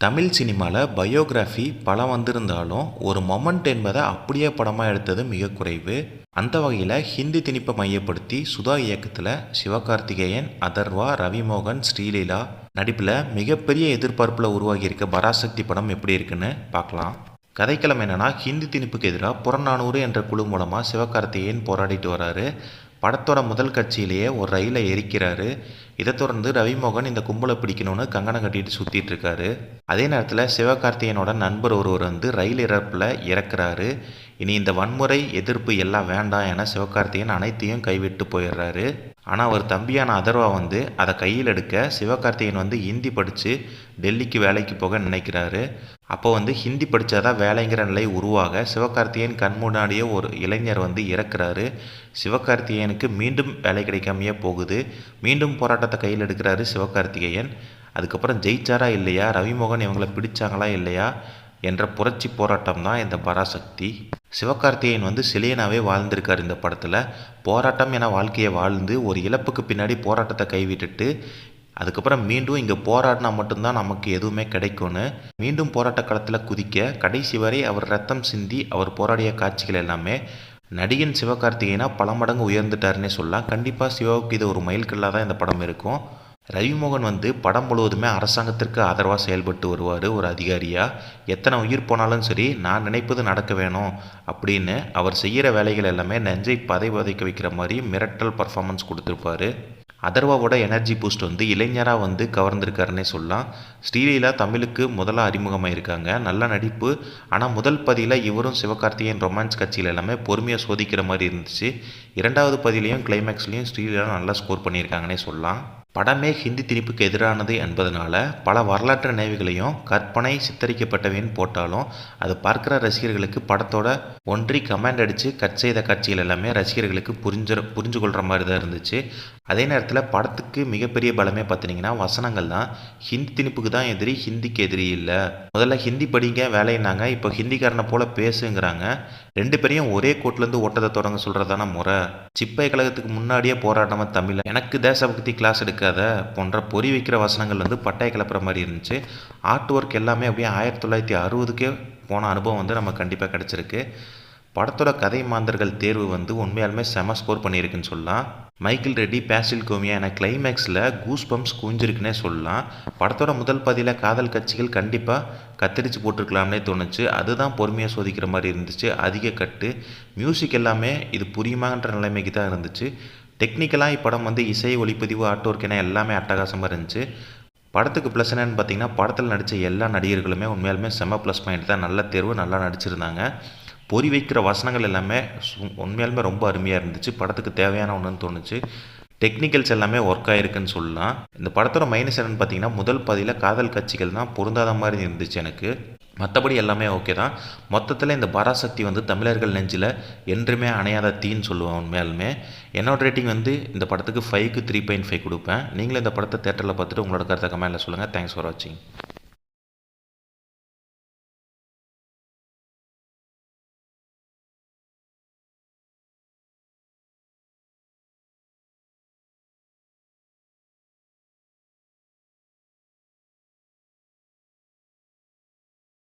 தமிழ் சினிமாவில் பயோகிராஃபி பலம் வந்திருந்தாலும் ஒரு மொமெண்ட் என்பதை அப்படியே படமாக எடுத்தது மிக குறைவு. அந்த வகையில் ஹிந்தி திணிப்பை மையப்படுத்தி சுதா இயக்கத்தில் சிவகார்த்திகேயன், அதர்வா, ரவிமோகன், ஸ்ரீலீலா நடிப்பில் மிகப்பெரிய எதிர்பார்ப்பில் உருவாகியிருக்க பராசக்தி படம் எப்படி இருக்குன்னு பார்க்கலாம். கதைக்களம் என்னன்னா, ஹிந்தி திணிப்புக்கு எதிராக புறநானூறு என்ற குழு மூலமாக சிவகார்த்திகேயன் போராடிட்டு வராரு. படத்தோட முதல் காட்சியிலேயே ஒரு ரயிலை எரிக்கிறாரு. இதை தொடர்ந்து ரவிமோகன் இந்த கும்பலை பிடிக்கணும்னு கங்கணம் கட்டிட்டு சுற்றிட்டு இருக்காரு. அதே நேரத்தில் சிவகார்த்திகேயனோட நண்பர் ஒருவர் வந்து ரயில் இறப்பில் இறக்குறாரு. இனி இந்த வன்முறை எதிர்ப்பு எல்லாம் வேண்டாம் என சிவகார்த்திகேயன் அனைத்தையும் கைவிட்டு போயிடுறாரு. ஆனால் அவர் தம்பியான அதர்வா வந்து அதை கையில் எடுக்க சிவகார்த்திகேயன் வந்து ஹிந்தி படித்து டெல்லிக்கு வேலைக்கு போக நினைக்கிறாரு. அப்போ வந்து ஹிந்தி படித்தாதான் வேலைங்கிற நிலை உருவாக சிவகார்த்திகேயன் கண் முன்னாடியே ஒரு இளைஞர் வந்து இறக்குறாரு. சிவகார்த்திகேயனுக்கு மீண்டும் வேலை கிடைக்காமையே போகுது. மீண்டும் போராட்டத்தை கையில் எடுக்கிறாரு சிவகார்த்திகேயன். அதுக்கப்புறம் ஜெயிச்சாரா இல்லையா, ரவிமோகன் இவங்களை பிடிச்சாங்களா இல்லையா என்ற புரட்சி போராட்டம் தான் இந்த பராசக்தி. சிவகார்த்திகேயன் வந்து சிலையனாவே வாழ்ந்திருக்கார் இந்த படத்தில். போராட்டம் என வாழ்க்கையை வாழ்ந்து ஒரு இழப்புக்கு பின்னாடி போராட்டத்தை கைவிட்டுட்டு அதுக்கப்புறம் மீண்டும் இங்கே போராடினா மட்டும்தான் நமக்கு எதுவுமே கிடைக்கும்னு மீண்டும் போராட்ட களத்தில் குதிக்க கடைசி வரை அவர் ரத்தம் சிந்தி அவர் போராடிய காட்சிகள் எல்லாமே நடிகன் சிவகார்த்திகேயனா பல மடங்கு உயர்ந்துட்டாருன்னே சொல்லலாம். கண்டிப்பாக சிவாவுக்கு இது ஒரு மைல்கல்லாக தான் இந்த படம் இருக்கும். ரவிமோகன் வந்து படம் முழுவதுமே அரசாங்கத்திற்கு ஆதரவாக செயல்பட்டு வருவார். ஒரு அதிகாரியாக எத்தனை உயிர் போனாலும் சரி, நான் நினைப்பது நடக்க வேணும் அப்படின்னு அவர் செய்கிற வேலைகள் எல்லாமே நெஞ்சை பதைக்க வைக்கிற மாதிரி மிரட்டல் பர்ஃபார்மன்ஸ் கொடுத்துருப்பாரு. அதர்வாவோட எனர்ஜி பூஸ்ட் வந்து இளைஞராக வந்து கவர்ந்திருக்காருன்னே சொல்லலாம். ஸ்ரீலீலா தமிழுக்கு முதலாக அறிமுகமாக இருக்காங்க. நல்ல நடிப்பு. ஆனால் முதல் பதியில் இவரும் சிவகார்த்திகேயன் ரொமான்ஸ் கட்சியில் எல்லாமே பொறுமையாக சோதிக்கிற மாதிரி இருந்துச்சு. இரண்டாவது பதிலையும் கிளைமேக்ஸ்லையும் ஸ்ரீலீலா நல்லா ஸ்கோர் பண்ணியிருக்காங்கன்னே சொல்லலாம். படமே ஹிந்தி திணிப்புக்கு எதிரானது என்பதனால பல வரலாற்று நினைவுகளையும் கற்பனை சித்தரிக்கப்பட்டவைன்னு போட்டாலும் அது பார்க்குற ரசிகர்களுக்கு படத்தோட ஒன்றி கமெண்ட் அடித்து கட் செய்த காட்சிகள் எல்லாமே ரசிகர்களுக்கு புரிஞ்சு கொள்கிற மாதிரி தான் இருந்துச்சு. அதே நேரத்தில் படத்துக்கு மிகப்பெரிய பலமே பார்த்திங்கன்னா வசனங்கள் தான். ஹிந்தி திணிப்புக்கு தான் எதிரி, ஹிந்திக்கு எதிரி இல்லை. முதல்ல ஹிந்தி படிங்க வேலைன்னாங்க, இப்போ ஹிந்திக்காரனை போல் பேசுங்கிறாங்க. ரெண்டு பேரையும் ஒரே கோட்லேருந்து ஓட்டத்தை தொடங்க சொல்கிறதான முறை. சிப்பை கழகத்துக்கு முன்னாடியே போராடாம தமிழ் எனக்கு தேசபக்தி கிளாஸ் எடுக்காத போன்ற பொறி வைக்கிற வசனங்கள் வந்து பட்டாய கிளப்புற மாதிரி இருந்துச்சு. ஆர்ட் ஒர்க் எல்லாமே அப்படியே 1960க்கே போன அனுபவம் வந்து நமக்கு கண்டிப்பாக கிடச்சிருக்கு. படத்தோட கதை மாந்தர்கள் தேர்வு வந்து உண்மையாலுமே செம ஸ்கோர் பண்ணியிருக்குன்னு சொல்லலாம். மைக்கேல் ரெட்டி, பேசில் கோமியா என கிளைமேக்ஸில் கூஸ் பம்ப்ஸ் குஞ்சிருக்குன்னே சொல்லலாம். படத்தோட முதல் பதியில் காதல் காட்சிகள் கண்டிப்பாக கத்தரிச்சு போட்டிருக்கலாம்னே தோணுச்சு. அதுதான் பொறுமையாக சோதிக்கிற மாதிரி இருந்துச்சு. அதிக கட்டு மியூசிக் எல்லாமே இது புரியுமான்ற நிலைமைக்கு தான் இருந்துச்சு. டெக்னிக்கலாக இப்படம் வந்து இசை, ஒளிப்பதிவு, ஆர்ட் ஒர்க் என எல்லாமே அட்டகாசமாக இருந்துச்சு. படத்துக்கு ப்ளஸ் என்னன்னு பார்த்தீங்கன்னா, படத்தில் நடித்த எல்லா நடிகர்களுமே உண்மையாலுமே செம ப்ளஸ் பாயிண்ட் தான். நல்ல தேர்வு, நல்லா நடிச்சிருந்தாங்க. பொறி வைக்கிற வசனங்கள் எல்லாமே உண்மையாலுமே ரொம்ப அருமையாக இருந்துச்சு. படத்துக்கு தேவையான ஒன்றுன்னு தோணுச்சு. டெக்னிக்கல்ஸ் எல்லாமே ஒர்க் ஆகிருக்குன்னு சொல்லலாம். இந்த படத்தோட மைனஸ் என்னன்னு பார்த்தீங்கன்னா, முதல் பாதியில் காதல் காட்சிகள் தான் பொருந்தாத மாதிரி இருந்துச்சு எனக்கு. மற்றபடி எல்லாமே ஓகே தான். மொத்தத்தில் இந்த பராசக்தி வந்து தமிழர்கள் நெஞ்சில் என்றுமே அணையாத தீன்னு சொல்லுவேன். உண்மையாலுமே என்னோட ரேட்டிங் வந்து இந்த படத்துக்கு 5க்கு 3.5 கொடுப்பேன். நீங்களும் இந்த படத்தை தேட்டரில் பார்த்துட்டு உங்களோட கருத்தை கமெண்ட்டில் சொல்லுங்கள். தேங்க்ஸ் ஃபார் வாட்சிங்.